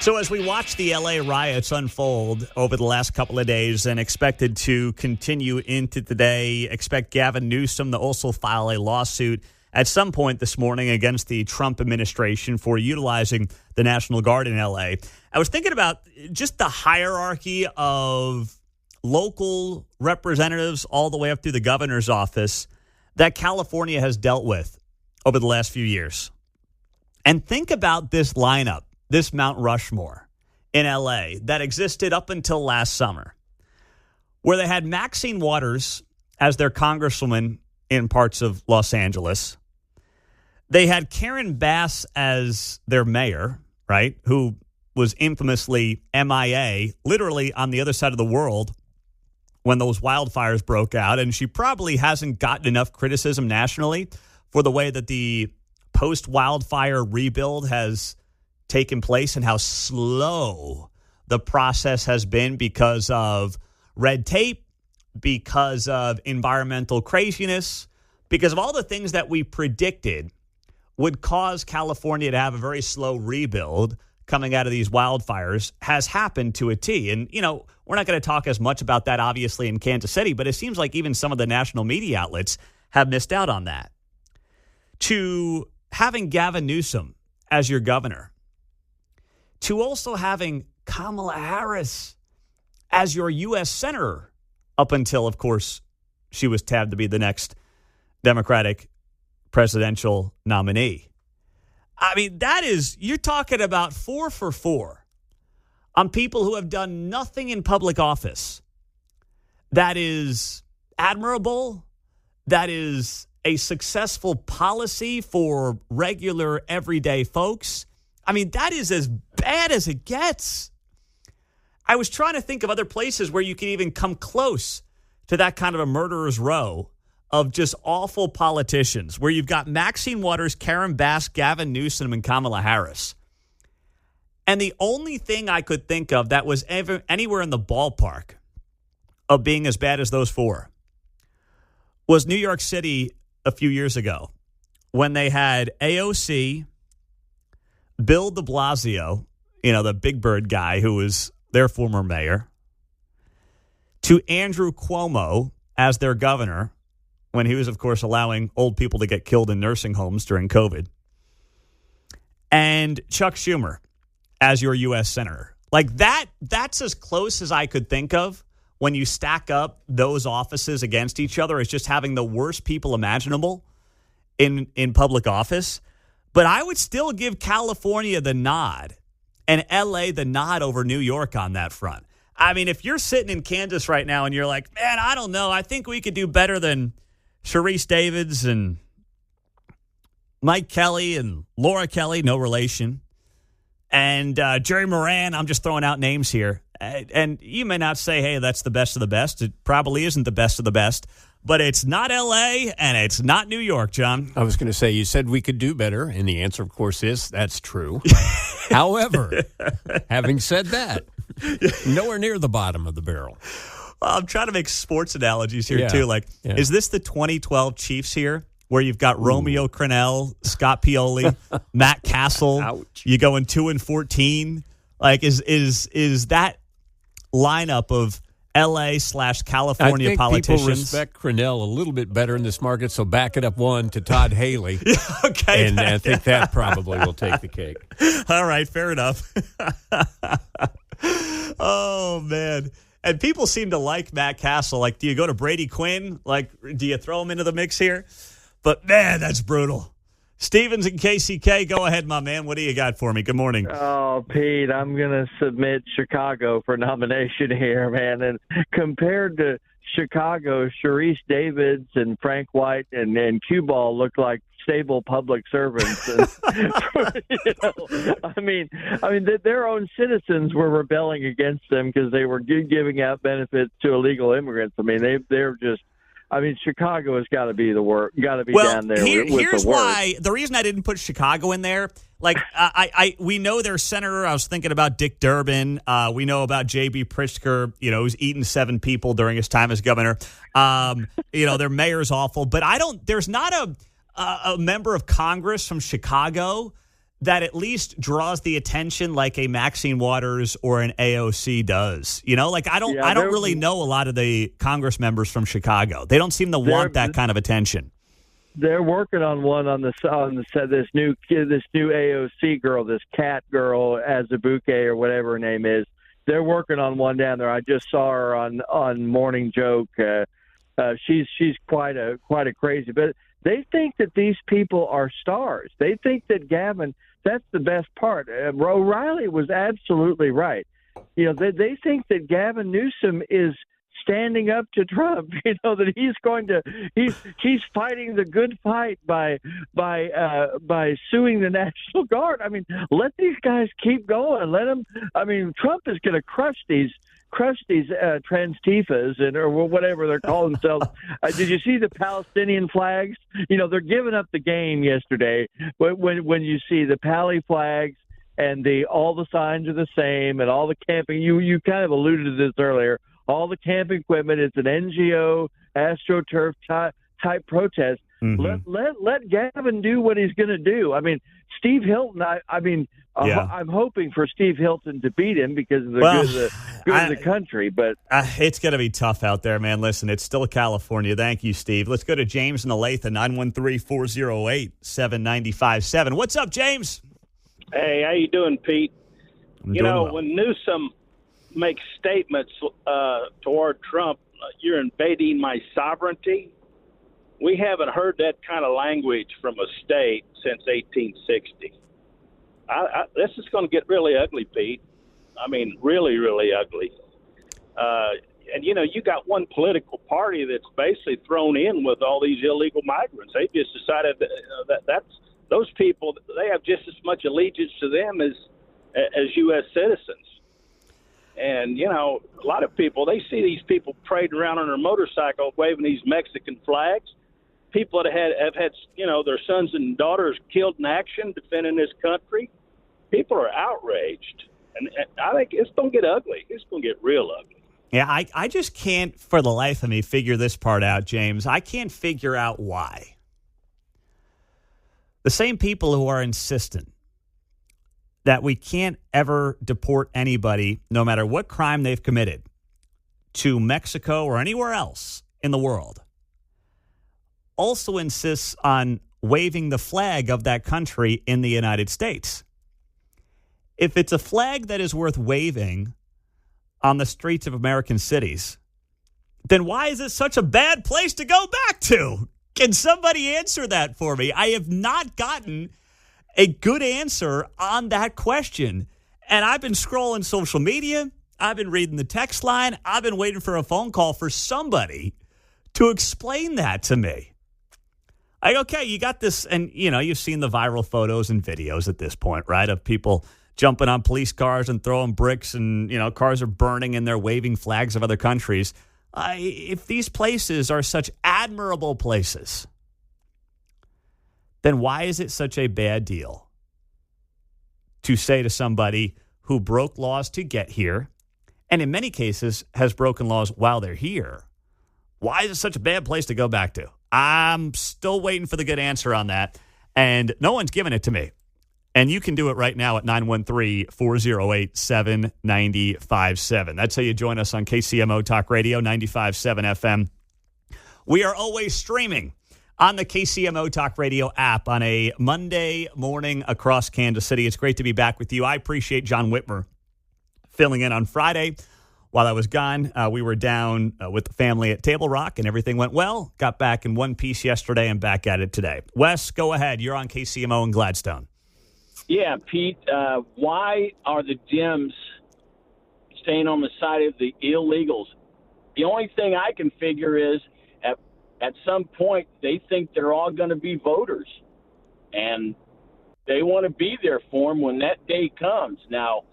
So as we watch the L.A. riots unfold over the last couple of days and expected to continue into today, expect Gavin Newsom to also file a lawsuit at some point this morning against the Trump administration for utilizing the National Guard in L.A. I was thinking about just the hierarchy of local representatives all the way up through the governor's office that California has dealt with over the last few years. And think about this lineup, this Mount Rushmore in L.A. that existed up until last summer, where they had Maxine Waters as their congresswoman in parts of Los Angeles. They had Karen Bass as their mayor, right, who was infamously MIA, literally on the other side of the world when those wildfires broke out. And she probably hasn't gotten enough criticism nationally for the way that the post-wildfire rebuild has taken place and how slow the process has been because of red tape, because of environmental craziness, because of all the things that we predicted would cause California to have a very slow rebuild coming out of these wildfires has happened to a T. And, you know, we're not going to talk as much about that, obviously, in Kansas City, but it seems like even some of the national media outlets have missed out on that. To having Gavin Newsom as your governor, to also having Kamala Harris as your U.S. Senator up until, of course, she was tabbed to be the next Democratic presidential nominee. I mean, that is, you're talking about 4 for 4 on people who have done nothing in public office. That is admirable. That is a successful policy for regular, everyday folks. I mean, that is as bad as it gets. I was trying to think of other places where you can even come close to that kind of a murderer's row of just awful politicians, where you've got Maxine Waters, Karen Bass, Gavin Newsom, and Kamala Harris. And the only thing I could think of that was ever anywhere in the ballpark of being as bad as those 4 was New York City a few years ago when they had AOC, Bill de Blasio, you know, the Big Bird guy who was their former mayor, to Andrew Cuomo as their governor when he was, of course, allowing old people to get killed in nursing homes during COVID, and Chuck Schumer as your U.S. Senator. Like that's as close as I could think of when you stack up those offices against each other as just having the worst people imaginable in public office. But I would still give California the nod and L.A. the nod over New York on that front. I mean, if you're sitting in Kansas right now and you're like, man, I don't know, I think we could do better than Sharice Davids and Mike Kelly and Laura Kelly, no relation, and Jerry Moran, I'm just throwing out names here. And you may not say, hey, that's the best of the best. It probably isn't the best of the best. But it's not L.A. and it's not New York, John. I was going to say, you said we could do better. And the answer, of course, is that's true. However, having said that, nowhere near the bottom of the barrel. Well, I'm trying to make sports analogies here, too. Like, is this the 2012 Chiefs here where you've got Romeo Crennel, Scott Pioli, Matt Castle? Ouch. You going 2-14? Like, is that lineup of L.A./California politicians? I think people respect Crennel a little bit better in this market, so back it up 1 to Todd Haley. Okay. And I think that probably will take the cake. All right, fair enough. Oh, man. And people seem to like Matt Castle. Like, do you go to Brady Quinn? Like, do you throw him into the mix here? But, man, that's brutal. Stevens and KCK, go ahead, my man. What do you got for me? Good morning. Oh, Pete, I'm going to submit Chicago for nomination here, man. And compared to Chicago, Sharice Davids and Frank White and Cue Ball look like stable public servants. And, I mean, their own citizens were rebelling against them because they were giving out benefits to illegal immigrants. I mean, they're just. I mean, Chicago has got to be down there. Here's why. The reason I didn't put Chicago in there, like we know their senator. I was thinking about Dick Durbin. We know about J.B. Pritzker. You know, who's eaten 7 people during his time as governor. You know, their mayor's awful, but there's not a member of Congress from Chicago that at least draws the attention like a Maxine Waters or an AOC does. You know, like I don't really know a lot of the Congress members from Chicago. They don't seem to want that kind of attention. They're working on one on the set. This new AOC girl, this cat girl, Azubuike or whatever her name is. They're working on one down there. I just saw her on Morning Joke. She's quite a crazy. But they think that these people are stars. They think that Gavin. That's the best part. O'Reilly was absolutely right. You know, they think that Gavin Newsom is standing up to Trump. You know, that he's fighting the good fight by suing the National Guard. I mean, let these guys keep going. Let them. I mean, Trump is going to crush these Transtifas or whatever they're calling themselves. Did you see the Palestinian flags? You know, they're giving up the game yesterday when you see the Pali flags and all the signs are the same and all the camping. You kind of alluded to this earlier. All the camping equipment. It's an NGO AstroTurf type protest. Mm-hmm. Let Gavin do what he's going to do. I mean, Steve Hilton. I'm hoping for Steve Hilton to beat him because of the good of the country. But it's going to be tough out there, man. Listen, it's still California. Thank you, Steve. Let's go to James in Olathe, 913-408-7957. What's up, James? Hey, how you doing, Pete? When Newsom makes statements toward Trump, you're invading my sovereignty. We haven't heard that kind of language from a state since 1860. This is going to get really ugly, Pete. I mean, really, really ugly. And, you got one political party that's basically thrown in with all these illegal migrants. They just decided that's those people, they have just as much allegiance to them as U.S. citizens. And, a lot of people, they see these people parading around on their motorcycle waving these Mexican flags. People that have had, their sons and daughters killed in action defending this country. People are outraged. And I think it's going to get ugly. It's going to get real ugly. Yeah, I just can't, for the life of me, figure this part out, James. I can't figure out why. The same people who are insistent that we can't ever deport anybody, no matter what crime they've committed, to Mexico or anywhere else in the world, also insists on waving the flag of that country in the United States. If it's a flag that is worth waving on the streets of American cities, then why is it such a bad place to go back to? Can somebody answer that for me? I have not gotten a good answer on that question. And I've been scrolling social media. I've been reading the text line. I've been waiting for a phone call for somebody to explain that to me. Okay, you got this, and, you've seen the viral photos and videos at this point, right, of people jumping on police cars and throwing bricks and, cars are burning and they're waving flags of other countries. If these places are such admirable places, then why is it such a bad deal to say to somebody who broke laws to get here and in many cases has broken laws while they're here, why is it such a bad place to go back to? I'm still waiting for the good answer on that, and no one's giving it to me. And you can do it right now at 913-408-7957. That's how you join us on KCMO Talk Radio, 95.7 FM. We are always streaming on the KCMO Talk Radio app on a Monday morning across Kansas City. It's great to be back with you. I appreciate John Whitmer filling in on Friday. While I was gone, we were down with the family at Table Rock, and everything went well. Got back in one piece yesterday and back at it today. Wes, go ahead. You're on KCMO in Gladstone. Yeah, Pete, why are the Dems staying on the side of the illegals? The only thing I can figure is at some point they think they're all going to be voters, and they want to be there for them when that day comes. Now,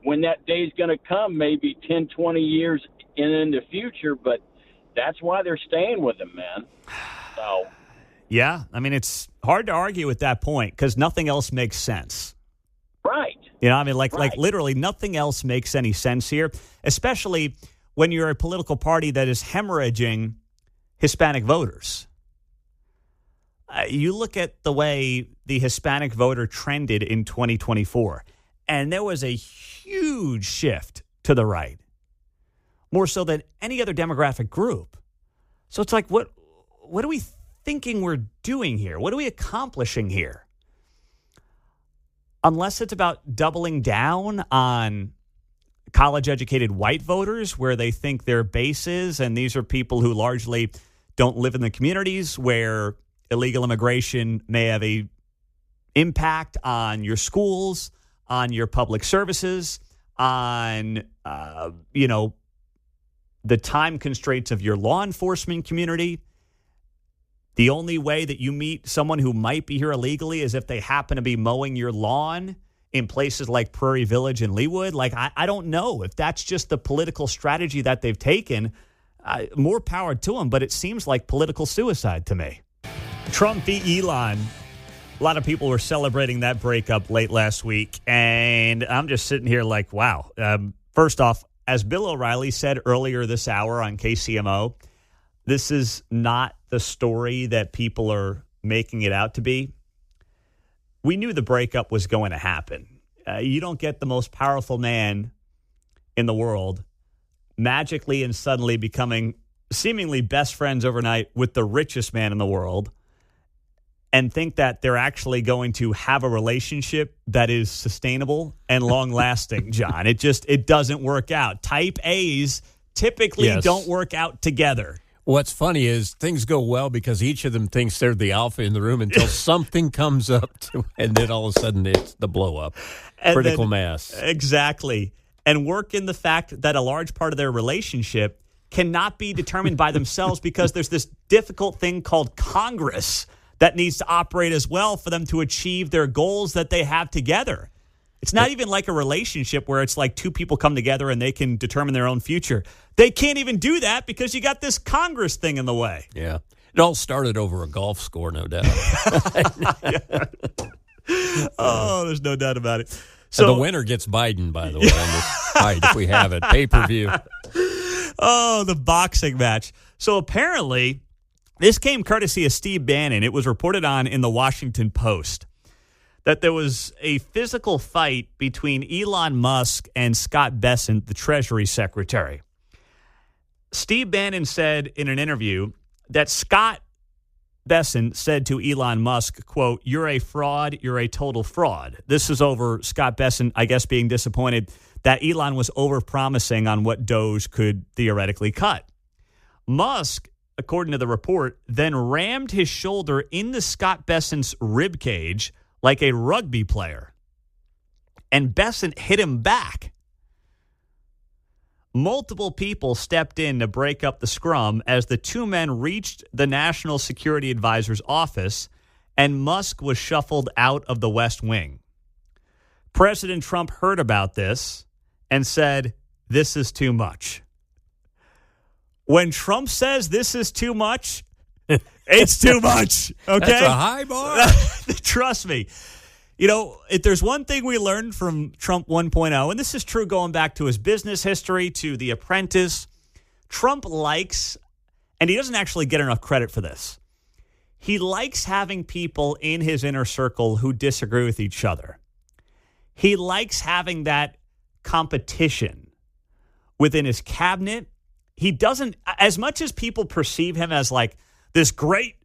when that day is going to come, maybe 10, 20 years in the future, but that's why they're staying with them, man. So, yeah, I mean, it's hard to argue at that point because nothing else makes sense. Right. Like literally nothing else makes any sense here, especially when you're a political party that is hemorrhaging Hispanic voters. You look at the way the Hispanic voter trended in 2024, and there was a huge shift to the right, more so than any other demographic group. So it's like, what are we thinking we're doing here? What are we accomplishing here? Unless it's about doubling down on college-educated white voters where they think their base is, and these are people who largely don't live in the communities where illegal immigration may have a impact on your schools, on your public services, on, the time constraints of your law enforcement community. The only way that you meet someone who might be here illegally is if they happen to be mowing your lawn in places like Prairie Village and Leawood. Like, I don't know if that's just the political strategy that they've taken. More power to them, but it seems like political suicide to me. Trump v. Elon. A lot of people were celebrating that breakup late last week, and I'm just sitting here like, wow. First off, as Bill O'Reilly said earlier this hour on KCMO, this is not the story that people are making it out to be. We knew the breakup was going to happen. You don't get the most powerful man in the world magically and suddenly becoming seemingly best friends overnight with the richest man in the world and think that they're actually going to have a relationship that is sustainable and long-lasting, John. It doesn't work out. Type A's typically don't work out together. What's funny is things go well because each of them thinks they're the alpha in the room until something comes up, and then all of a sudden it's the blow-up. Critical mass. Exactly. And work in the fact that a large part of their relationship cannot be determined by themselves because there's this difficult thing called Congress that needs to operate as well for them to achieve their goals that they have together. It's not even like a relationship where it's like two people come together and they can determine their own future. They can't even do that because you got this Congress thing in the way. Yeah. It all started over a golf score, no doubt. Oh, there's no doubt about it. So the winner gets Biden, by the way, on this fight, if we have it. Pay-per-view. Oh, the boxing match. So apparently, this came courtesy of Steve Bannon. It was reported on in the Washington Post that there was a physical fight between Elon Musk and Scott Bessent, the Treasury Secretary. Steve Bannon said in an interview that Scott Bessent said to Elon Musk, quote, "You're a fraud. You're a total fraud." This is over Scott Bessent, I guess, being disappointed that Elon was overpromising on what Doge could theoretically cut. Musk, according to the report, then rammed his shoulder into Scott Bessent's rib cage like a rugby player. And Bessent hit him back. Multiple people stepped in to break up the scrum as the two men reached the National Security Advisor's office and Musk was shuffled out of the West Wing. President Trump heard about this and said, "This is too much." When Trump says this is too much, it's too much. Okay? That's a high bar. Trust me. You know, if there's one thing we learned from Trump 1.0, and this is true going back to his business history, to The Apprentice, Trump likes, and he doesn't actually get enough credit for this, he likes having people in his inner circle who disagree with each other. He likes having that competition within his cabinet. He doesn't, as much as people perceive him as like this great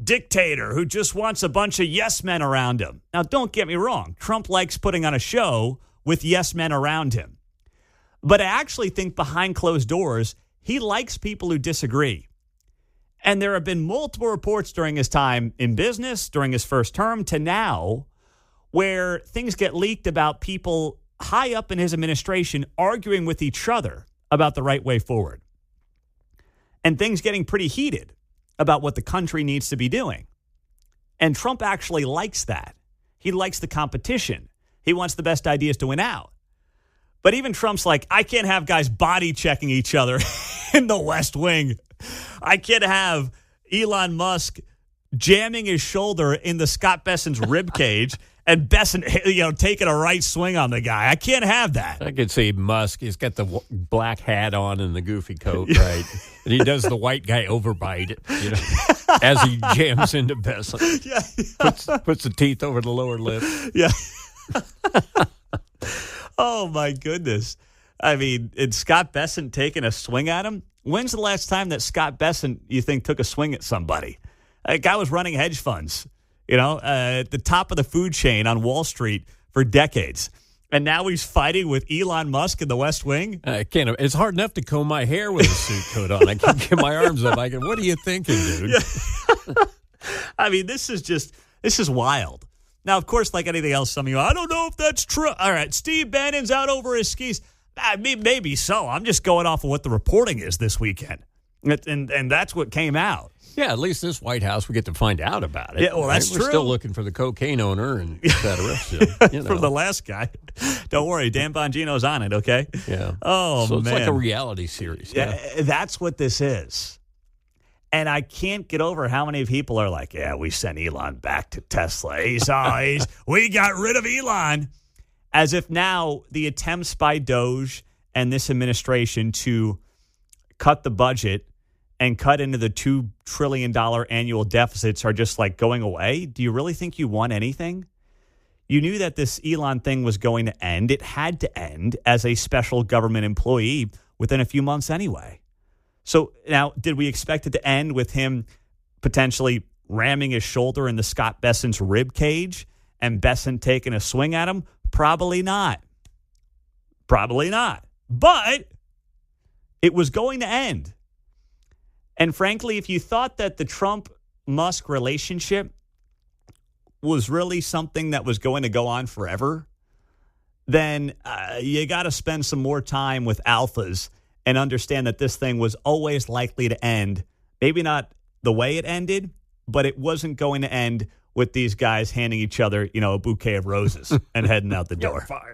dictator who just wants a bunch of yes men around him. Now, don't get me wrong. Trump likes putting on a show with yes men around him. But I actually think behind closed doors, he likes people who disagree. And there have been multiple reports during his time in business, during his first term to now, where things get leaked about people high up in his administration arguing with each other about the right way forward. And things getting pretty heated about what the country needs to be doing. And Trump actually likes that. He likes the competition. He wants the best ideas to win out. But even Trump's like, I can't have guys body checking each other in the West Wing. I can't have Elon Musk jamming his shoulder in the Scott Bessent's rib cage and Besson, taking a right swing on the guy. I can't have that. I could see Musk. He's got the black hat on and the goofy coat, right? And he does the white guy overbite, as he jams into Besson. Yeah. Puts the teeth over the lower lip. Yeah. Oh, my goodness. I mean, is Scott Besson taking a swing at him? When's the last time that Scott Besson, you think, took a swing at somebody? A guy was running hedge funds, at the top of the food chain on Wall Street for decades. And now he's fighting with Elon Musk in the West Wing? I can't. It's hard enough to comb my hair with a suit coat on. I can't get my arms up. What are you thinking, dude? Yeah. I mean, this is wild. Now, of course, like anything else, some of you, I don't know if that's true. All right, Steve Bannon's out over his skis. Maybe so. I'm just going off of what the reporting is this weekend. And that's what came out. Yeah, at least this White House, we get to find out about it. Yeah, well, that's We're true. still looking for the cocaine owner and et cetera. So, From the last guy. Don't worry, Dan Bongino's on it, okay? Yeah. Oh, so it's man. like a reality series. Yeah, that's what this is. And I can't get over how many people are like, yeah, we sent Elon back to Tesla. We got rid of Elon. As if now the attempts by Doge and this administration to cut the budget and cut into the $2 trillion annual deficits are just like going away. Do you really think you won anything? You knew that this Elon thing was going to end. It had to end as a special government employee within a few months anyway. So now, did we expect it to end with him potentially ramming his shoulder into Scott Besson's rib cage and Besson taking a swing at him? Probably not. Probably not. But it was going to end. And frankly, if you thought that the Trump-Musk relationship was really something that was going to go on forever, then you got to spend some more time with alphas and understand that this thing was always likely to end. Maybe not the way it ended, but it wasn't going to end with these guys handing each other, a bouquet of roses and heading out the door. Fire.